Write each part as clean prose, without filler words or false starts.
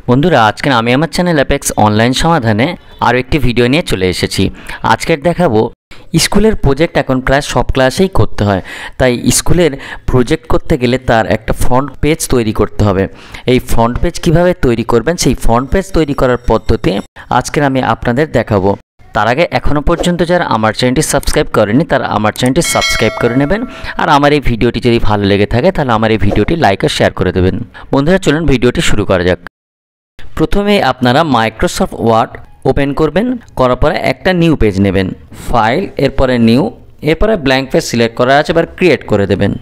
বন্ধুরা আজকে আমি আমার চ্যানেল অ্যাপেক্স অনলাইন সমাধানে আরও একটি ভিডিও নিয়ে চলে এসেছি। আজকের দেখাবো স্কুলের প্রজেক্ট এখন প্রায় সব ক্লাসেই করতে হয়, তাই স্কুলের প্রজেক্ট করতে গেলে তার একটা ফ্রন্ট পেজ তৈরি করতে হবে। এই ফ্রন্ট পেজ কিভাবে তৈরি করবেন, সেই ফ্রন্ট পেজ তৈরি করার পদ্ধতি আজকের আমি আপনাদের দেখাবো। তার আগে এখনও পর্যন্ত যারা আমার চ্যানেলটি সাবস্ক্রাইব করেনি তারা আমার চ্যানেলটি সাবস্ক্রাইব করে নেবেন, আর আমার এই ভিডিওটি যদি ভালো লেগে থাকে তাহলে আমার এই ভিডিওটি লাইক আর শেয়ার করে দেবেন। বন্ধুরা চলুন ভিডিওটি শুরু করা যাক। প্রথমে আপনারা মাইক্রোসফট ওয়ার্ড ওপেন করবেন, করার পরে একটা নিউ পেজ নেবেন, ফাইল, এরপরে নিউ, এরপরে ব্ল্যাঙ্ক পেজ সিলেক্ট করা আছে, এবার ক্রিয়েট করে দেবেন।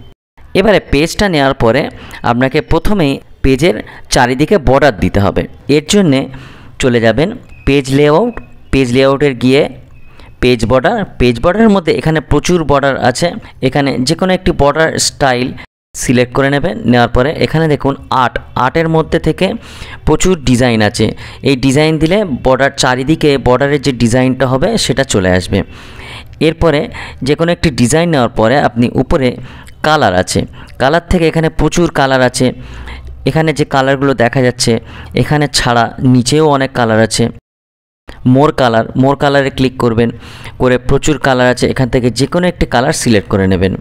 এবারে পেজটা নেওয়ার পরে আপনাকে প্রথমেই পেজের চারিদিকে বর্ডার দিতে হবে। এর জন্যে চলে যাবেন পেজ লেআউট, পেজ লেআউটের গিয়ে পেজ বর্ডারের মধ্যে এখানে প্রচুর বর্ডার আছে, এখানে যে কোনো একটি বর্ডার স্টাইল সিলেক্ট করে নেবেন। নেওয়ার পরে এখানে দেখুন আর্টের মধ্যে থেকে প্রচুর ডিজাইন আছে, এই ডিজাইন দিলে বর্ডার চারিদিকে বর্ডারের যে ডিজাইনটা হবে সেটা চলে আসবে। এরপরে যে কোনো একটি ডিজাইন নেওয়ার পরে আপনি উপরে কালার আছে, কালার থেকে এখানে প্রচুর কালার আছে, এখানে যে কালারগুলো দেখা যাচ্ছে এখানে ছাড়া নিচেও অনেক কালার আছে। মোর কালারে ক্লিক করবেন, করে প্রচুর কালার আছে, এখান থেকে যে কোনো একটি কালার সিলেক্ট করে নেবেন।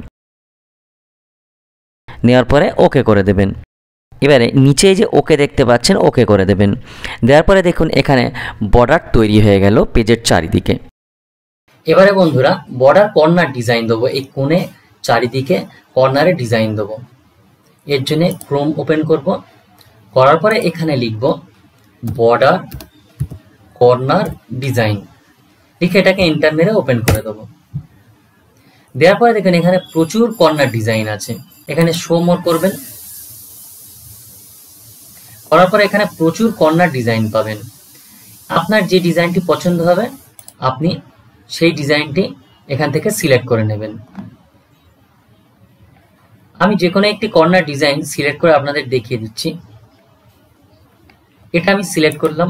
নেওয়ার পরে ওকে করে দেবেন। এবারে নিচে যে ওকে দেখতে পাচ্ছেন ওকে করে দেবেন। দেওয়ার পরে দেখুন এখানে বর্ডার তৈরি হয়ে গেল পেজের চারিদিকে। এবারে বন্ধুরা বর্ডার কর্নার ডিজাইন দেবো, এই কোণে চারিদিকে কর্নারে ডিজাইন দেবো। এর জন্য ক্রোম ওপেন করব, করার পরে এখানে লিখব বর্ডার কর্নার ডিজাইন, লিখে এটাকে এন্টার মেরে ওপেন করে দেবো। দেওয়ার পরে দেখুন এখানে প্রচুর কর্নার ডিজাইন আছে, এখানে শো মোর করবেন, করার পরে এখানে প্রচুর কর্নার ডিজাইন পাবেন। আপনার যে ডিজাইনটি পছন্দ হবে আপনি সেই ডিজাইনটি এখান থেকে সিলেক্ট করে নেবেন। আমি যে কোনো একটি কর্নার ডিজাইন সিলেক্ট করে আপনাদের দেখিয়ে দিচ্ছি। এটা আমি সিলেক্ট করলাম,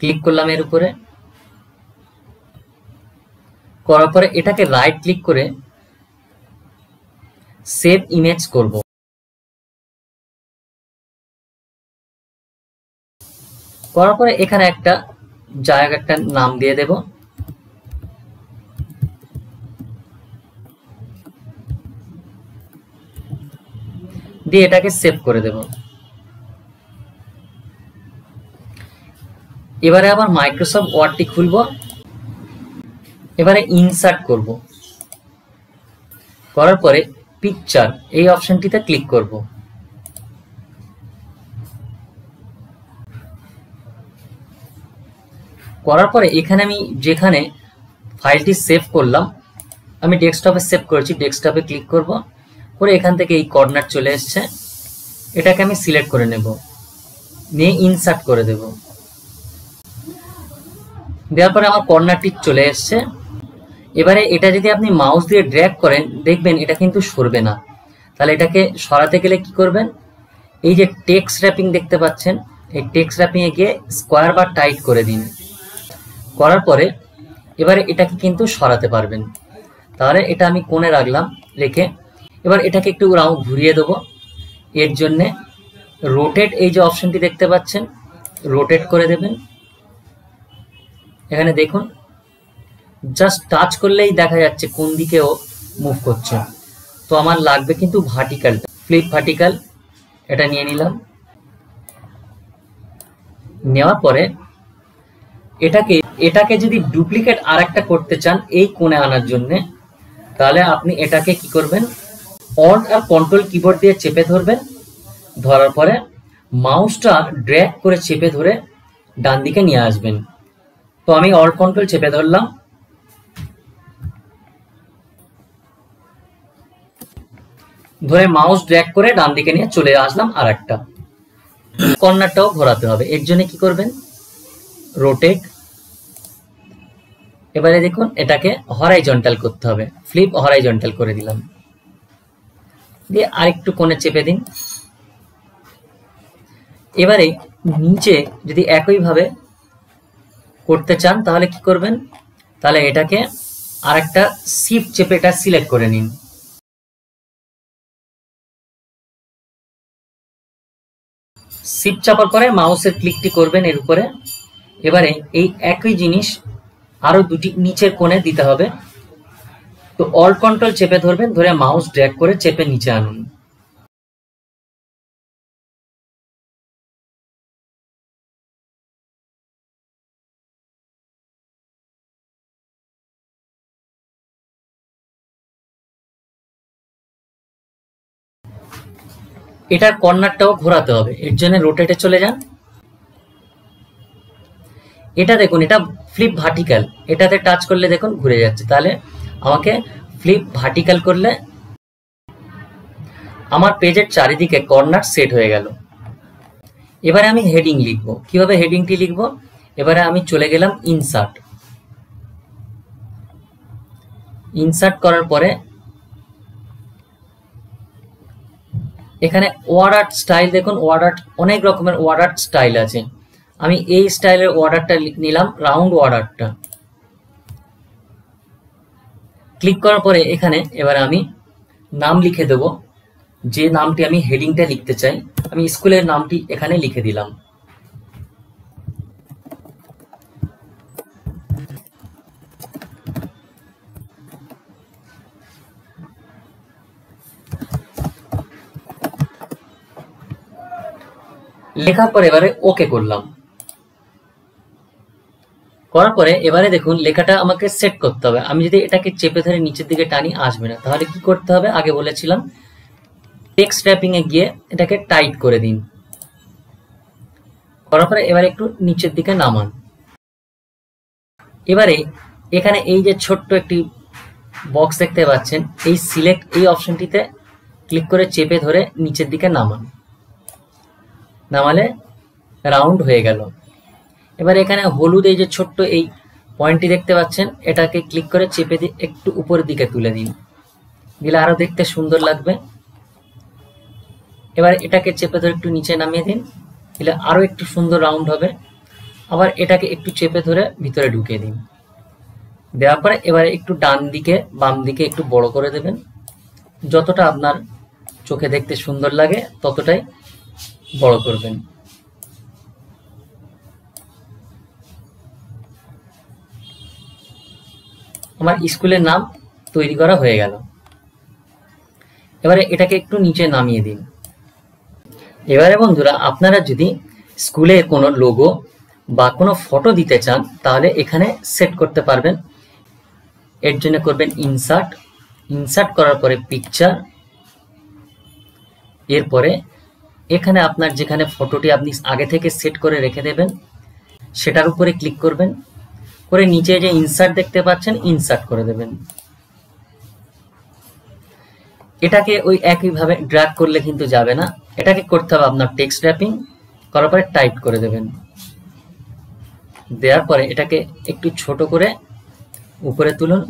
ক্লিক করলাম এর উপরে, করার পরে এটাকে রাইট ক্লিক করে সেভ ইমেজ করব। করার পরে এখানে একটা জায়গাটার নাম দিয়ে দেব, দিয়ে এটাকে সেভ করে দেব। এবারে আবার মাইক্রোসফট ওয়ার্ডটি খুলব, এবারে ইনসার্ট করব, করার পরে পিকচার এই অপশনটিতে ক্লিক করব। করার পরে এখানে আমি যেখানে ফাইলটি সেভ করলাম, আমি ডেস্কটপে সেভ করেছি, ডেস্কটপে ক্লিক করব, করে এখান থেকে এই কর্নার চলে এসছে, এটাকে আমি সিলেক্ট করে নেব, নিয়ে ইনসার্ট করে দেব। দেওয়ার পরে আমার কর্নারটি চলে এসছে। এবারে এটা যদি আপনি মাউস দিয়ে ড্র্যাগ করেন দেখবেন এটা কিন্তু সরবে না, তাহলে এটাকে সরাতে গেলে কি করবেন, এই যে টেক্সট র্যাপিং দেখতে পাচ্ছেন, এই টেক্সট র্যাপিং এ গিয়ে স্কোয়ার বা টাইট করে দিন। করার পরে এবারে এটাকে কিন্তু সরাতে পারবেন। তাহলে এটা আমি কোণে রাখলাম, রেখে এবার এটাকে একটু রাউন্ড ঘুরিয়ে দেবো। এর জন্যে রোটেট এই যে অপশনটি দেখতে পাচ্ছেন, রোটেট করে দেবেন। এখানে দেখুন জাস্ট টাচ করলেই দেখা যাচ্ছে কোন দিকেও মুভ করছে। তো আমার লাগবে কিন্তু ভার্টিক্যাল, ফ্লিপ ভার্টিক্যাল, এটা নিয়ে নিলাম। নেওয়ার পরে এটাকে যদি ডুপ্লিকেট আর একটা করতে চান এই কোণে আনার জন্য, তাহলে আপনি এটাকে কি করবেন, অল্ট আর কন্ট্রোল কিবোর্ড দিয়ে চেপে ধরবেন, ধরার পরে মাউসটা ড্র্যাগ করে চেপে ধরে ডান দিকে নিয়ে আসবেন। তো আমি অল্ট কন্ট্রোল চেপে ধরলাম, ধরে মাউস ড্র্যাগ করে ডান দিকে নিয়ে চলে আসলাম আর একটা। কর্নারটাও ঘোরাতে হবে, এর জন্য কি করবেন, রোটেট। এবারে দেখুন এটাকে হরাইজন্টাল করতে হবে, ফ্লিপ হরাইজন্টাল করে দিলাম, দিয়ে আরেকটু কোণে চেপে দিন। এবারে নিচে যদি একইভাবে করতে চান তাহলে কি করবেন, তাহলে এটাকে আরেকটা শিফট চেপে এটা সিলেক্ট করে নিন। শিফট চাপার পরে মাউসের ক্লিকটি করবেন এর উপরে। এবারে এই একই জিনিস আরো দুটি নিচের কোণে দিতে হবে। তো অল্ট কন্ট্রোল চেপে ধরবেন, ধরে মাউস ড্র্যাগ করে চেপে নিচে আনুন। এটার কর্নারটাও ঘোরাতে হবে, এর জন্য রোটেটে চলে যান। এটা দেখুন, এটা ফ্লিপ ভার্টিক্যাল, এটাতে টাচ করলে দেখুন ঘুরে যাচ্ছে। তাহলে আমাকে ফ্লিপ ভার্টিক্যাল করলে আমার পেজের চারিদিকে কর্নার সেট হয়ে গেল। এবারে আমি হেডিং লিখব। কিভাবে হেডিংটি লিখব? এবারে আমি চলে গেলাম ইনসার্ট। ইনসার্ট করার পরে এখানে ওয়ার্ড আর্ট স্টাইল দেখুন, ওয়ার্ড আর্ট অনেক রকমের ওয়ার্ড আর্ট স্টাইল আছে। আমি এই স্টাইলের ওয়ার্ড আর্টটা নিলাম, রাউন্ড ওয়ার্ড আর্টটা। ক্লিক করার পরে এখানে এবারে আমি নাম লিখে দেব, যে নামটি আমি হেডিংটা লিখতে চাই। আমি স্কুলের নামটি এখানে লিখে দিলাম। লেখার পরে এবারে ওকে করলাম। করার পরে এবারে দেখুন লেখাটা আমাকে সেট করতে হবে। আমি যদি এটাকে চেপে ধরে নিচের দিকে টানি, আসবে না। তাহলে কি করতে হবে? আগে বলেছিলাম, টেক্সট র‍্যাপিং এ গিয়ে এটাকে টাইট করে দিন। করার পরে এবারে একটু নিচের দিকে নামান। এবারে এখানে এই যে ছোট্ট একটি বক্স দেখতে পাচ্ছেন, এই সিলেক্ট এই অপশনটিতে ক্লিক করে চেপে ধরে নিচের দিকে নামান। নামালে রাউন্ড হয়ে গেল। এবার এখানে হলুদ এই যে ছোট্ট এই পয়েন্টটি দেখতে পাচ্ছেন, এটাকে ক্লিক করে চেপে দিয়ে একটু উপরের দিকে তুলে দিন, দিলে আরো দেখতে সুন্দর লাগবে। এবার এটাকে চেপে ধরে একটু নিচে নামিয়ে দিন, দিলে আরো একটু সুন্দর রাউন্ড হবে। আবার এটাকে একটু চেপে ধরে ভিতরে ঢুকিয়ে দিন। দেওয়ার পরে এবারে একটু ডান দিকে বাম দিকে একটু বড় করে দেবেন। যতটা আপনার চোখে দেখতে সুন্দর লাগে ততটাই বড় করবেন। আমার স্কুলের নাম তৈরি করা হয়ে গেল। এবারে এটাকে একটু নিচে নামিয়ে দিন। এবারে বন্ধুরা, আপনারা যদি স্কুলে কোনো লোগো বা কোনো ফটো দিতে চান তাহলে এখানে সেট করতে পারবেন। এর জন্য করবেন ইনসার্ট। ইনসার্ট করার পরে পিকচার। এরপরে এখানে আপনার যেখানে ফটোটি আপনি আগে থেকে সেট করে রেখে দেবেন সেটার উপরে ক্লিক করবেন, করে নিচে যে ইনসার্ট দেখতে পাচ্ছেন ইনসার্ট করে দেবেন। এটাকে ওই একইভাবে ড্র্যাগ করলে কিন্তু যাবে না, এটাকে করতে হবে আপনার টেক্সট র‍্যাপিং করার পরে টাইপ করে দেবেন। দেওয়ার পরে এটাকে একটু ছোট করে উপরে তুলুন।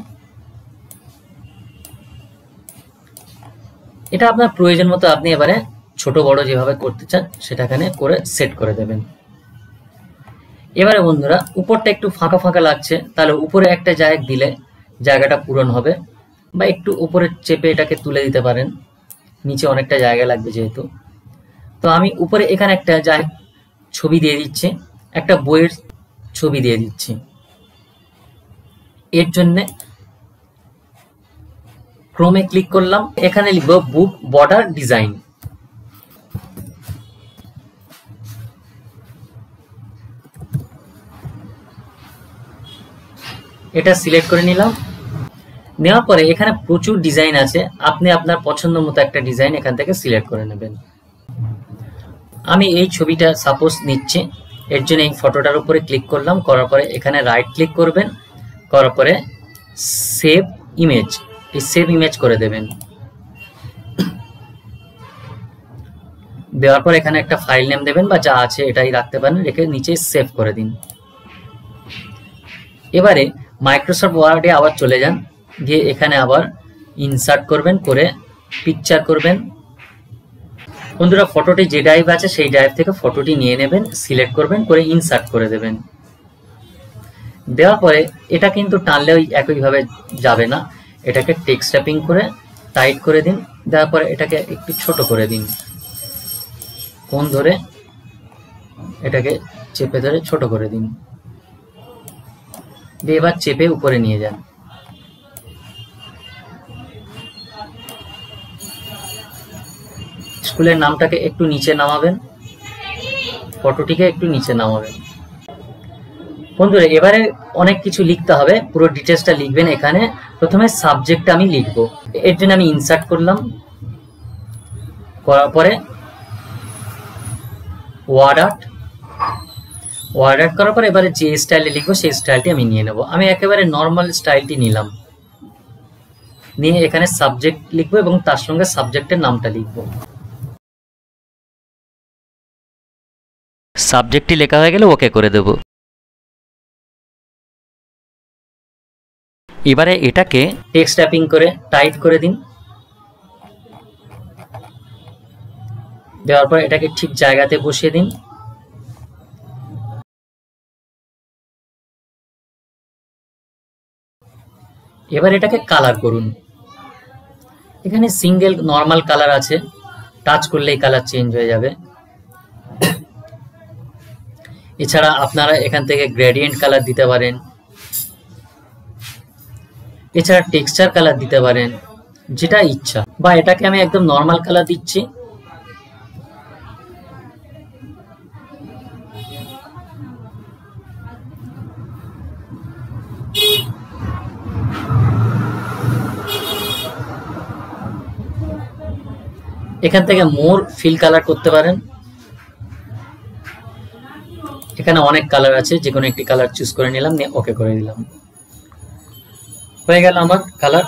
এটা আপনার প্রয়োজন মতো আপনি এবারে ছোট বড় যেভাবে করতে চান সেটা এখানে করে সেট করে দেবেন। এবারে বন্ধুরা, উপরটা একটু ফাঁকা ফাঁকা লাগছে, তাহলে উপরে একটা জায়গা দিলে জায়গাটা পূরণ হবে, বা একটু উপরে চেপে এটাকে তুলে দিতে পারেন, নিচে অনেকটা জায়গা লাগবে যেহেতু। তো আমি উপরে এখানে একটা ছবি দিয়ে দিচ্ছি, একটা বইয়ের ছবি দিয়ে দিচ্ছি। এর জন্য ক্রোমে ক্লিক করলাম, এখানে লিখব বুক বর্ডার ডিজাইন। এটা সিলেক্ট করে নিলাম। নেওয়ার পরে এখানে প্রচুর ডিজাইন আছে, আপনি আপনার পছন্দ মতো একটা ডিজাইন এখান থেকে সিলেক্ট করে নেবেন। আমি এই ছবিটা সাপোজ নিচ্ছি, এর জন্য এই ফটোটার উপরে ক্লিক করলাম। করার পরে এখানে রাইট ক্লিক করবেন, করার পরে সেভ ইমেজ, এই সেভ ইমেজ করে দেবেন। দেওয়ার পর এখানে একটা ফাইল নেম দেবেন, বা যা আছে এটাই রাখতে পারেন, রেখে নিচে সেভ করে দিন। এবারে মাইক্রোসফট ওয়ার্ডে আবার চলে যান, গিয়ে এখানে আবার ইনসার্ট করবেন, করে পিকচার করবেন। বন্ধুরা, ফটোটি যে ড্রাইভ আছে সেই ড্রাইভ থেকে ফটোটি নিয়ে নেবেন, সিলেক্ট করবেন, করে ইনসার্ট করে দেবেন। দেওয়ার পরে এটা কিন্তু টানলে ওই একইভাবে যাবে না, এটাকে টেক্সট র‍্যাপিং করে টাইট করে দিন। দেওয়ার পরে এটাকে একটু ছোট করে দিন, কোণ ধরে এটাকে চেপে ধরে ছোট করে দিন, দিয়ে এবার চেপে উপরে নিয়ে যান। স্কুলের নামটাকে একটু নিচে নামাবেন, ফটোটিকে একটু নিচে নামাবেন। বন্ধুরা এবারে অনেক কিছু লিখতে হবে, পুরো ডিটেলসটা লিখবেন। এখানে প্রথমে সাবজেক্টটা আমি লিখব, এর জন্য আমি ইনসার্ট করলাম, করার পরে ওয়ার্ড আর্ট করার পরে এবারে যে স্টাইলে লিখবো সেই স্টাইলটি আমি নিয়ে নেব। আমি একেবারে নর্মাল স্টাইলটি নিলাম, নিয়ে এখানে সাবজেক্ট লিখবো এবং তার সঙ্গে সাবজেক্টের নামটা লিখবো। সাবজেক্টটি লেখা হয়ে গেলে ওকে করে দেব। এবারে এটাকে টেক্সট ট্যাপিং করে টাইট করে দিন, দেওয়ার পর এটাকে ঠিক জায়গাতে বসিয়ে দিন। এবার এটাকে কালার করুন। এখানে সিঙ্গেল নর্মাল কালার আছে, টাচ করলেই কালার চেঞ্জ হয়ে যাবে। এছাড়া আপনারা এখান থেকে গ্রেডিয়েন্ট কালার দিতে পারেন, এছাড়া টেক্সচার কালার দিতে পারেন, যেটা ইচ্ছা। বা এটাকে আমি একদম নর্মাল কালার দিচ্ছি। এখান থেকে মোর ফিল কালার করতে পারেন, এখানে অনেক কালার আছে, যে কোনো একটি কালার চুজ করে নিলাম, নিয়ে ওকে করে দিলাম। হয়ে গেল আমার কালার।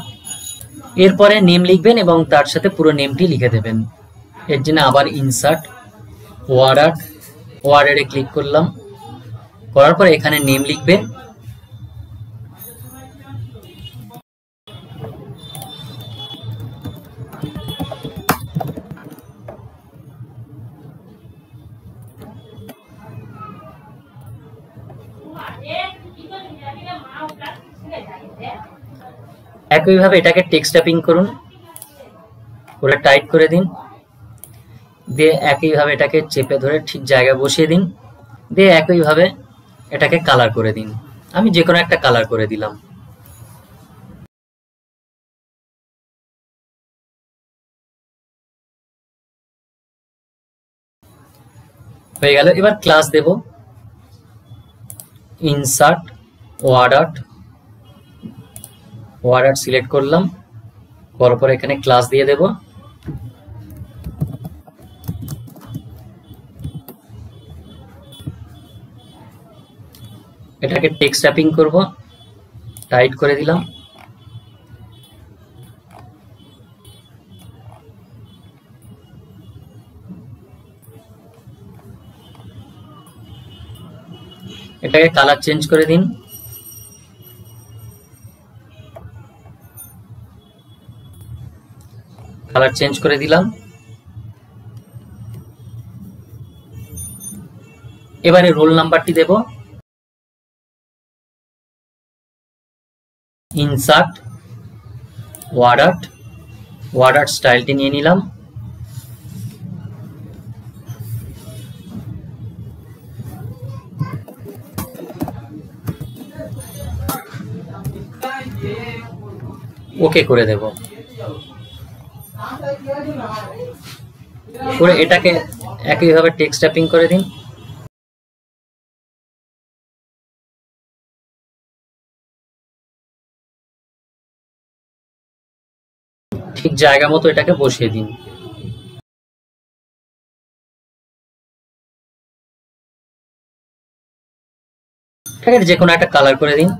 এরপরে নেম লিখবেন এবং তার সাথে পুরো নেমটি লিখে দেবেন। এর জন্য আবার ইনসার্ট, ওয়ার্ড আর্টে ক্লিক করলাম, করার পরে এখানে নেম লিখবেন। একইভাবে এটাকে টেক্সট ট্যাপিং করুন, পুরো টাইট করে দিন, দিয়ে একইভাবে এটাকে চেপে ধরে ঠিক জায়গায় বসিয়ে দিন, দিয়ে একইভাবে এটাকে কালার করে দিন। আমি যে কোনো একটা কালার করে দিলাম। হয়ে গেল। এবার ক্লাস দেব, ইনসার্ট, ওয়ার্ড আর্ট সিলেক্ট করলাম, করার পর এখানে ক্লাস দিয়ে দেব। এটাকে টেক্সট ট্যাপিং করব, টাইট করে দিলাম। এটাকে কালার চেঞ্জ করে দিন। কালার চেঞ্জ করে দিলাম। এবারে রোল নাম্বারটি দেব, ইনসার্ট, ওয়ার্ড আর্ট স্টাইলটি নিয়ে নিলাম। ওকে করে দেব। করে এটাকে একইভাবে টেক্সট ট্যাপিং করে দিন। ঠিক জায়গা মতো এটাকে বসিয়ে দিন। ঠিক আছে, যে কোনো একটা কালার করে দিন।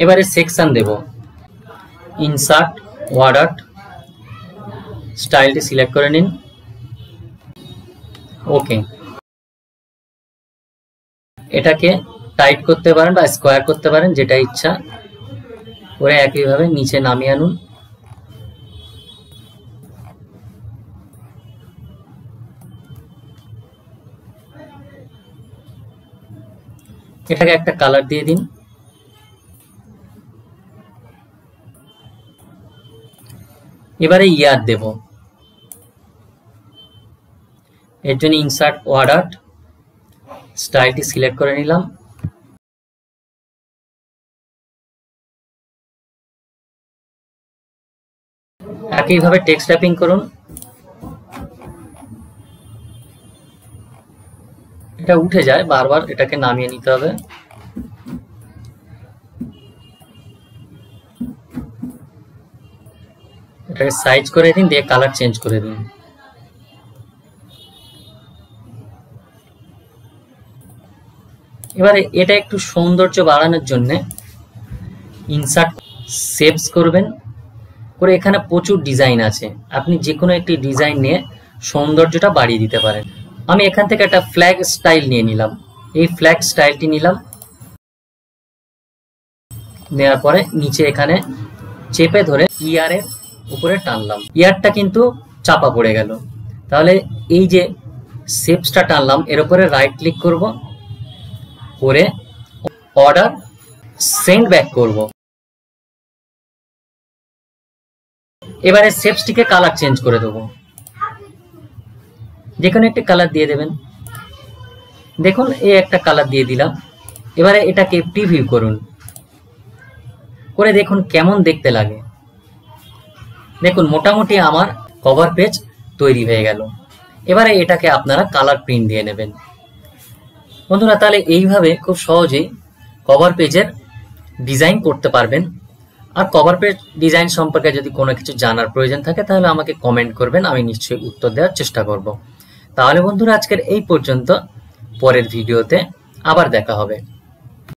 এবারে সেকশন দেব, ইনসার্ট, ওয়ার্ড আর্ট স্টাইলটি সিলেক্ট করে নিন, ওকে। এটাকে টাইট করতে পারেন বা স্কোয়ার করতে পারেন, যেটা ইচ্ছা করে একইভাবে নিচে নামিয়ে আনুন। এটাকে একটা কালার দিয়ে দিন। এবারে ইয়ার দেব, এর জন্য ইনসার্ট ওয়ার্ড আর্ট, স্টাইলটি সিলেক্ট করে নিলাম। একইভাবে টেক্সট ট্যাপিং করুন। এটা উঠে যায় বারবার, এটাকে নামিয়ে নিতে হবে। এটাকে সাইজ করে দিন, দিয়ে কালার চেঞ্জ করে দিন। এবারে এটা একটু সৌন্দর্য বাড়ানোর জন্য ইনসার্ট শেপস করবেন, করে এখানে প্রচুর ডিজাইন আছে, আপনি যে কোনো একটি ডিজাইন নিয়ে সৌন্দর্যটা বাড়িয়ে দিতে পারেন। আমি এখান থেকে একটা ফ্ল্যাগ স্টাইল নিয়ে নিলাম, এই ফ্ল্যাগ স্টাইলটি নিলাম, নেওয়ার পরে নিচে এখানে চেপে ধরে ইয়ারের উপরে টানলাম। ইয়ারটা কিন্তু চাপা পড়ে গেল, তাহলে এই যে শেপসটা টানলাম এর উপরে রাইট ক্লিক করব, করে অর্ডার সেন্ড ব্যাক করব। এবারে শেপসটিকে কালার চেঞ্জ করে দেবো, যেখানে একটা কালার দিয়ে দেবেন। দেখুন এই একটা কালার দিয়ে দিলাম। এবারে এটাকে প্রিভিউ করুন, করে দেখুন কেমন দেখতে লাগে। দেখুন মোটামুটি আমার কভার পেজ তৈরি হয়ে গেল। এবারে এটাকে আপনারা কালার প্রিন্ট দিয়ে নেবেন। বন্ধুরা, তাহলে এইভাবে খুব সহজেই কভার পেজের ডিজাইন করতে পারবেন। আর কভার পেজ ডিজাইন সম্পর্কে যদি কোনো কিছু জানার প্রয়োজন থাকে তাহলে আমাকে কমেন্ট করবেন, আমি নিশ্চয়ই উত্তর দেওয়ার চেষ্টা করব। তাহলে বন্ধুরা আজকের এই পর্যন্ত, পরের ভিডিওতে আবার দেখা হবে।